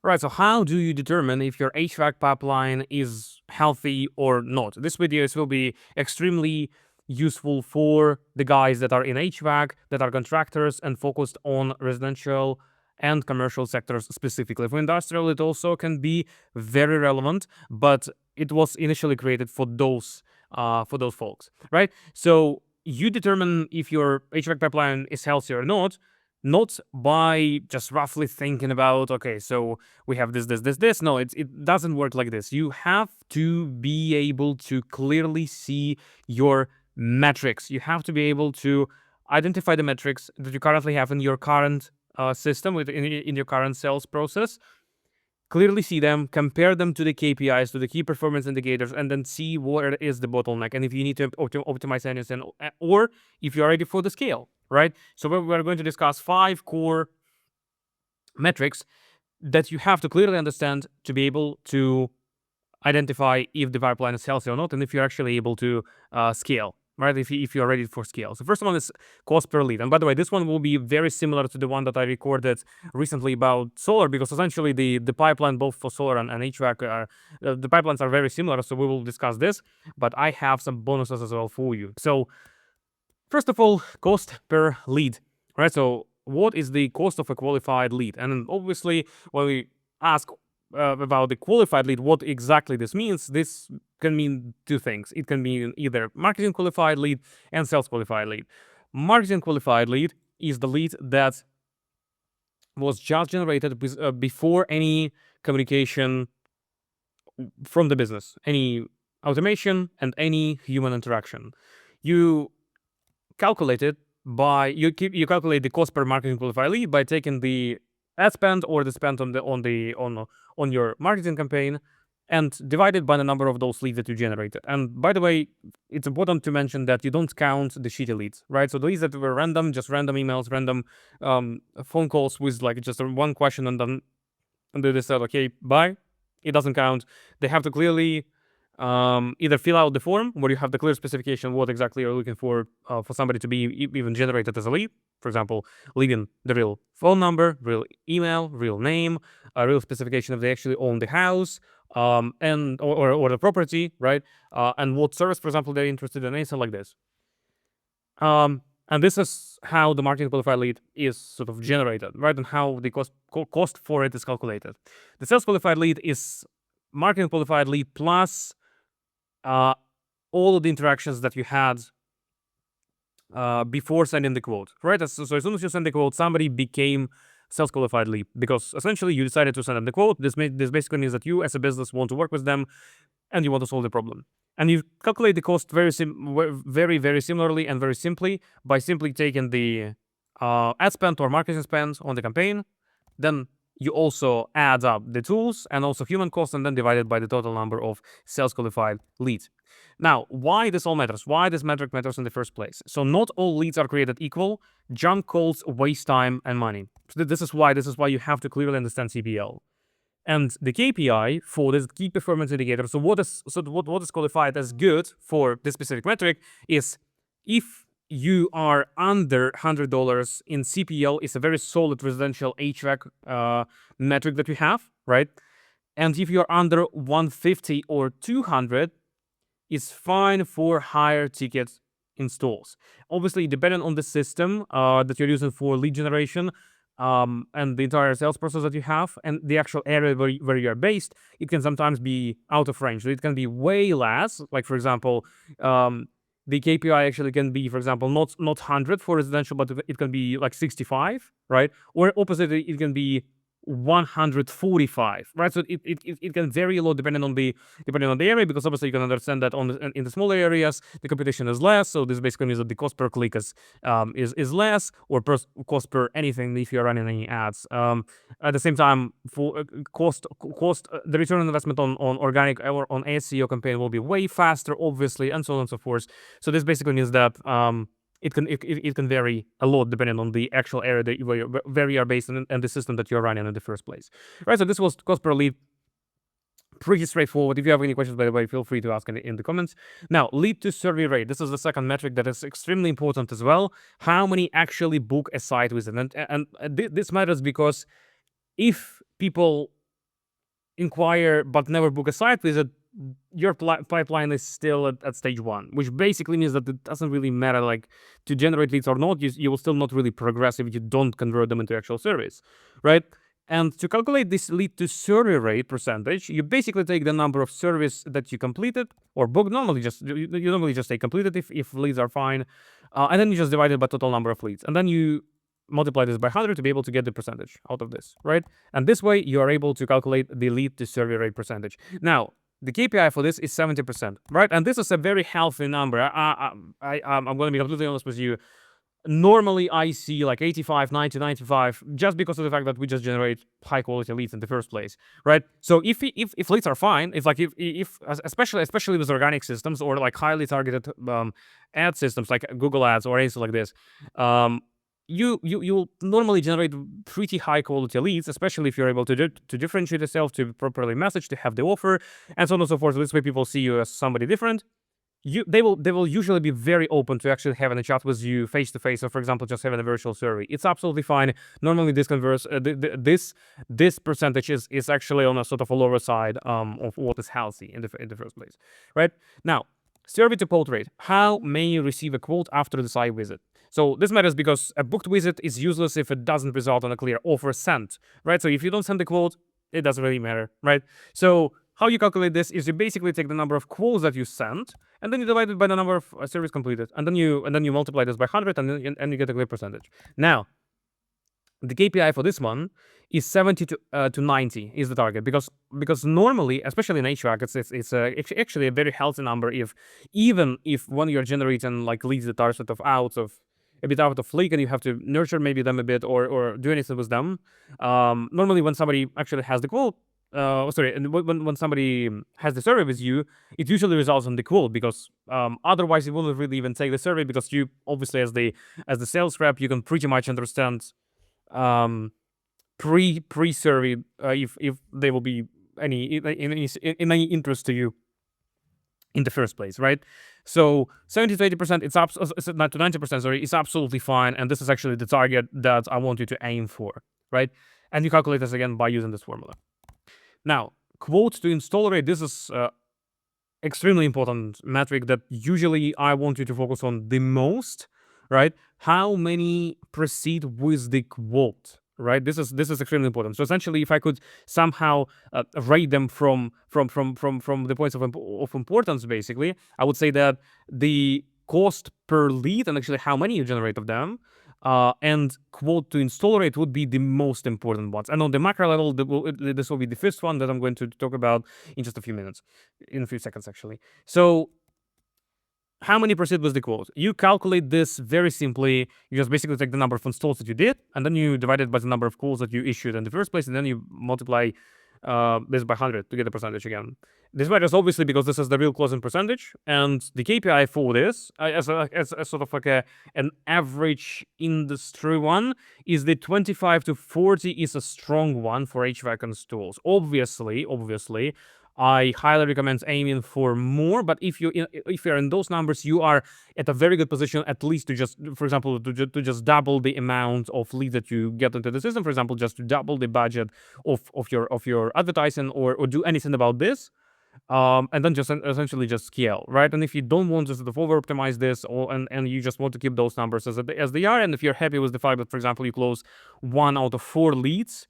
Right, so how do you determine if your HVAC pipeline is healthy or not? This video will be extremely useful for the guys that are in HVAC, that are contractors and focused on residential and commercial sectors specifically. For industrial, it also can be very relevant, but it was initially created for those folks, right? So you determine if your HVAC pipeline is healthy or not by just roughly thinking about, okay, so we have this. No, it doesn't work like this. You have to be able to clearly see your metrics. You have to be able to identify the metrics that you currently have in your current system, in your current sales process. Clearly see them, compare them to the KPIs, to the key performance indicators, and then see where is the bottleneck and if you need to optimize anything, or if you're ready for the scale, right? So we're going to discuss 5 core metrics that you have to clearly understand to be able to identify if the pipeline is healthy or not, and if you're actually able to scale, right? If you're ready for scale. So first one is cost per lead. And by the way, this one will be very similar to the one that I recorded recently about solar, because essentially the pipeline both for solar and HVAC are, the pipelines are very similar. So we will discuss this, but I have some bonuses as well for you. So first of all, cost per lead, right? So what is the cost of a qualified lead? And obviously, when we ask about the qualified lead, what exactly this means, this can mean 2 things. It can mean either marketing qualified lead and sales qualified lead. Marketing qualified lead is the lead that was just generated before any communication from the business, any automation and any human interaction. You calculate it by you calculate the cost per marketing qualified lead by taking the ad spend or the spend on your marketing campaign and divide it by the number of those leads that you generated. And by the way, it's important to mention that you don't count the shitty leads, right? So the leads that were random, just random emails, random phone calls with like just one question and then they said, okay, bye. It doesn't count. They have to clearly either fill out the form where you have the clear specification what exactly you're looking for somebody to be even generated as a lead. For example, leaving the real phone number, real email, real name, a real specification if they actually own the house, and or the property, right? And what service, for example, they're interested in, anything like this. And this is how the marketing qualified lead is sort of generated, right? And how the cost for it is calculated. The sales qualified lead is marketing qualified lead plus all of the interactions that you had before sending the quote, right? So as soon as you send the quote, somebody became sales qualified lead because essentially you decided to send them the quote. This basically means that you as a business want to work with them and you want to solve the problem. And you calculate the cost very similarly and very simply by simply taking the ad spend or marketing spend on the campaign. Then you also add up the tools and also human cost and then divide it by the total number of sales qualified leads. Now, why this all matters? Why this metric matters in the first place? So not all leads are created equal. Junk calls waste time and money. So this is why you have to clearly understand CPL. And the KPI for this key performance indicator, so what is qualified as good for this specific metric is if you are under $100 in CPL, is a very solid residential HVAC metric that you have, right? And if you're under 150 or 200, it's fine for higher ticket installs. Obviously, depending on the system that you're using for lead generation, and the entire sales process that you have and the actual area where you are based, it can sometimes be out of range. So it can be way less. Like, for example, the KPI actually can be, for example, not 100 for residential, but it can be like 65, right? Or opposite, it can be 145, right? So it can vary a lot depending on the area, because obviously you can understand that in the smaller areas the competition is less. So this basically means that the cost per click is less, or cost per anything if you're running any ads. At the same time, for cost, the return on investment on organic or on SEO campaign will be way faster, obviously, and so on and so forth. So this basically means that it can vary a lot depending on the actual area where you are based and the system that you're running in the first place. Right, so this was cost per lead. Pretty straightforward. If you have any questions, by the way, feel free to ask in the comments. Now, lead to survey rate. This is the second metric that is extremely important as well. How many actually book a site with it? And this matters because if people inquire but never book a site visit, your pipeline is still at stage 1, which basically means that it doesn't really matter like to generate leads or not. You will still not really progress if you don't convert them into actual service, right? And to calculate this lead to survey rate percentage, you basically take the number of service that you completed or booked. Normally, you normally just say completed if leads are fine, and then you just divide it by total number of leads, and then you multiply this by 100 to be able to get the percentage out of this, right? And this way, you are able to calculate the lead to survey rate percentage. Now, the KPI for this is 70%, right? And this is a very healthy number. I'm going to be completely honest with you. Normally, I see like 85, 90, 95, just because of the fact that we just generate high quality leads in the first place, right? So if leads are fine, if especially with organic systems or like highly targeted ad systems like Google Ads or anything like this, you'll normally generate pretty high quality leads, especially if you're able to differentiate yourself, to properly message, to have the offer, and so on and so forth. This way, people see you as somebody different. They will usually be very open to actually having a chat with you face to face, or for example, just having a virtual survey. It's absolutely fine. Normally, this converse this percentage is actually on a sort of a lower side of what is healthy in the first place, right? Now, survey to quote rate. How may you receive a quote after the site visit? So this matters because a booked visit is useless if it doesn't result in a clear offer sent, right? So if you don't send the quote, it doesn't really matter, right? So how you calculate this is you basically take the number of quotes that you sent, and then you divide it by the number of surveys completed, and then you multiply this by 100, and you get a clear percentage. Now, the KPI for this one is 70 to 90 is the target, because normally, especially in HVAC, it's actually a very healthy number. Even if when you're generating like leads that are sort of a bit out of league, and you have to nurture maybe them a bit or do anything with them. Normally, when somebody actually has the quote, and when somebody has the survey with you, it usually results in the quote, because otherwise you wouldn't really even take the survey, because you obviously as the sales rep, you can pretty much understand pre-survey if there will be any any interest to you in the first place, right? So 70 to 80%, it's not to 90%, sorry, it's absolutely fine, and this is actually the target that I want you to aim for, right? And you calculate this again by using this formula. Now, quote to install rate, this is extremely important metric that usually I want you to focus on the most, right? How many proceed with the quote, right? This is extremely important. So essentially, if I could somehow rate them from the points of importance, basically, I would say that the cost per lead and actually how many you generate of them, and quote to install rate would be the most important ones. And on the macro level, this will be the first one that I'm going to talk about in just a few seconds actually. So how many proceed with the quote? You calculate this very simply. You just basically take the number of installs that you did, and then you divide it by the number of calls that you issued in the first place, and then you multiply this by 100 to get the percentage again. This matters obviously because this is the real closing percentage, and the KPI for this, as sort of like an average industry one, is the 25 to 40 is a strong one for HVAC installs. Obviously, I highly recommend aiming for more, but if you're in those numbers, you are at a very good position, at least to just, for example, to just double the amount of leads that you get into the system. For example, just to double the budget of your advertising, or do anything about this. And then just essentially just scale, right? And if you don't want to sort of over optimize this, and you just want to keep those numbers as they are, and if you're happy with the fact that, for example, you close 1 out of 4 leads,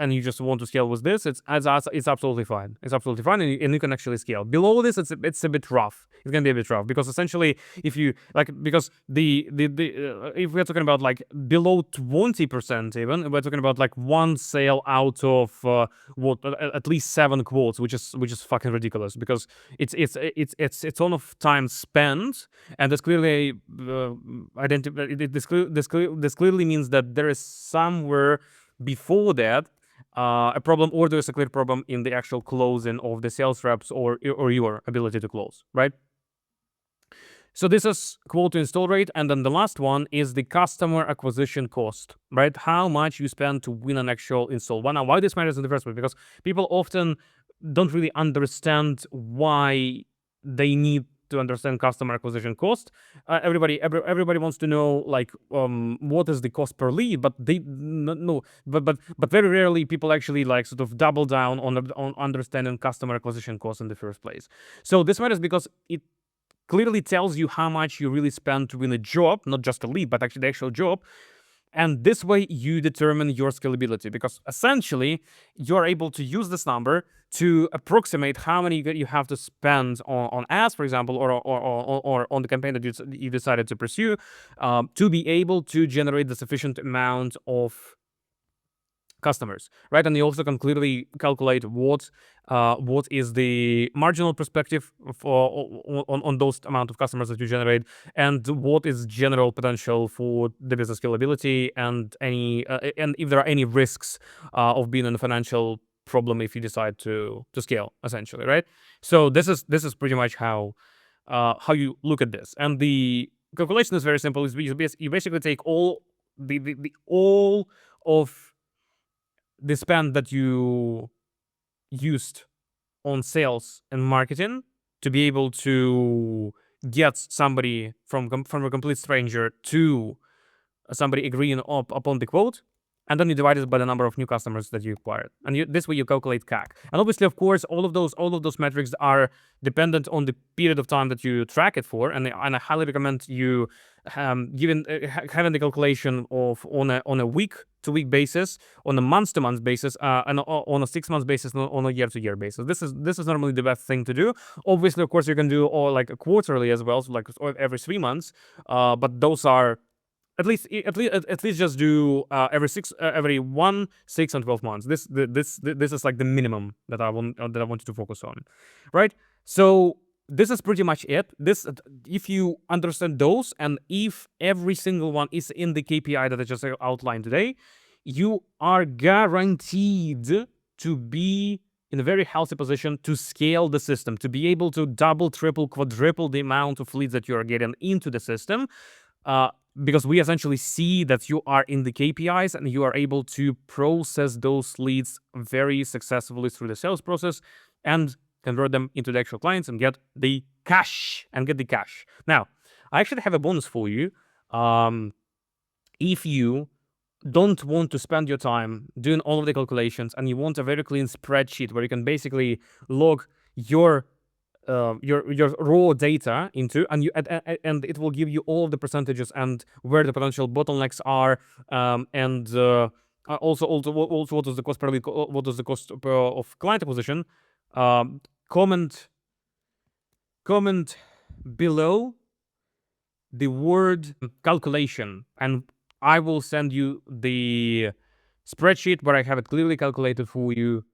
and you just want to scale with this, it's absolutely fine. It's absolutely fine, and you can actually scale. Below this, it's a bit rough. It's gonna be a bit rough, because essentially, if you because if we're talking about like below 20%, even we're talking about like 1 sale out of at least 7 quotes, which is fucking ridiculous, because it's a ton of time spent, and this clearly this clearly means that there is somewhere before that a problem, or there's a clear problem in the actual closing of the sales reps or your ability to close, right? So this is quote to install rate, and then the last one is the customer acquisition cost, right? How much you spend to win an actual install. Now, why this matters in the first place? Because people often don't really understand why they need to understand customer acquisition cost. Everybody wants to know like what is the cost per lead, but they no, but very rarely people actually like sort of double down on understanding customer acquisition cost in the first place. So this matters because it clearly tells you how much you really spend to win a job, not just a lead, but actually the actual job. And this way you determine your scalability, because essentially you're able to use this number to approximate how many you have to spend on ads, for example, or on the campaign that you decided to pursue, to be able to generate the sufficient amount of customers, right? And you also can clearly calculate what is the marginal perspective for on those amount of customers that you generate, and what is general potential for the business scalability, and any and if there are any risks of being in a financial problem if you decide to scale, essentially, right? So this is pretty much how you look at this, and the calculation is very simple. You basically take all the all of the spend that you used on sales and marketing to be able to get somebody from a complete stranger to somebody agreeing upon the quote, and then you divide it by the number of new customers that you acquired, and this way you calculate CAC. And obviously, of course, all of those metrics are dependent on the period of time that you track it for, and I highly recommend you having the calculation of on a week-to-week basis, on a month-to-month basis, and on a 6 month basis, on a year-to-year basis. This is normally the best thing to do. Obviously, of course, you can do all like a quarterly as well, so like every 3 months, but those are at least just do every 1, 6, and 12 months. This is like the minimum that I want you to focus on, right? So this is pretty much it. If you understand those, and if every single one is in the KPI that I just outlined today, you are guaranteed to be in a very healthy position to scale the system, to be able to double, triple, quadruple the amount of leads that you are getting into the system. Because we essentially see that you are in the KPIs and you are able to process those leads very successfully through the sales process and convert them into the actual clients and get the cash. Now, I actually have a bonus for you. If you don't want to spend your time doing all of the calculations and you want a very clean spreadsheet where you can basically log your raw data into, and it will give you all of the percentages and where the potential bottlenecks are, and also what is the cost per lead, what is the cost of client acquisition. Comment below the word calculation, and I will send you the spreadsheet where I have it clearly calculated for you